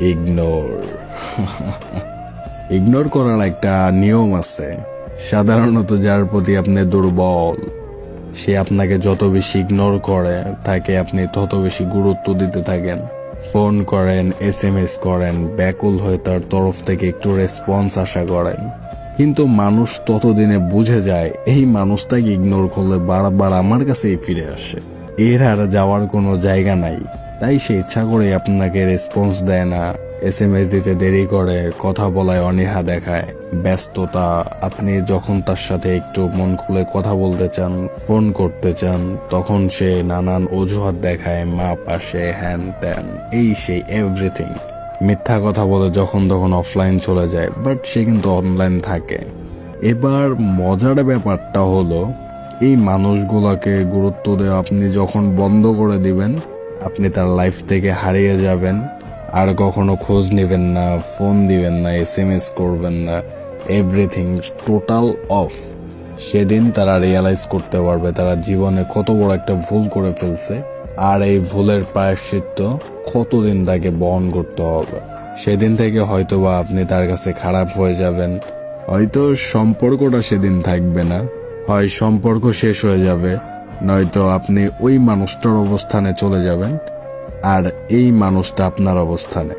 Ignore. Ignore করার একটা নিয়ম আছে। সাধারণত যার প্রতি আপনি দুর্বল, সে আপনাকে যত বেশি ইগনোর করে তাকে আপনি তত বেশি গুরুত্ব দিতে থাকেন। ফোন করেন, SMS করেন, ব্যাকুল হয়ে তার তরফ থেকে একটু রেসপন্স আশা করেন। কিন্তু মানুষ ততদিনে বুঝে যায় এই মানুষটাকে ইগনোর করলে বারবার আমার কাছেই ফিরে আসে, এর আর যাওয়ার কোনো জায়গা নাই। তাই সে ইচ্ছা করে আপনাকে রেসপন্স দেয় না, SMS দিতে দেরি করে, কথা বলায় অনীহা দেখায়, ব্যস্ততা। আপনি যখন তার সাথে একটু মন খুলে কথা বলতে চান, ফোন করতে চান, তখন সে নানান অজুহাত দেখায়, মা পাশে, হ্যান ত্যান, এই সেই এভরিথিং। মিথ্যা কথা বলে যখন তখন অফলাইন চলে যায়, বাট সে কিন্তু অনলাইন থাকে। এবার মজার ব্যাপারটা হলো, এই মানুষগুলোকে গুরুত্ব দেওয়া আপনি যখন বন্ধ করে দিবেন, আপনি তার লাইফ থেকে হারিয়ে যাবেন। আর কখনো খোঁজ নেবেন না, ফোন দিবেন না, SMS করবেন না, এভরিথিং টোটাল অফ। সেদিন তারা রিয়ালাইজ করতে পারবে তারা জীবনে কত বড় একটা ভুল করে ফেলছে, আর এই ভুলের প্রায়শ্চিত্ত কতদিন তাকে বহন করতে হবে। সেদিন থেকে হয়তোবা আপনি তার কাছে খারাপ হয়ে যাবেন, হয়তো সম্পর্কটা সেদিন থাকবে না, হয় সম্পর্ক শেষ হয়ে যাবে, নয়তো আপনি ওই মানুষটার অবস্থানে চলে যাবেন আর এই মানুষটা আপনার অবস্থানে।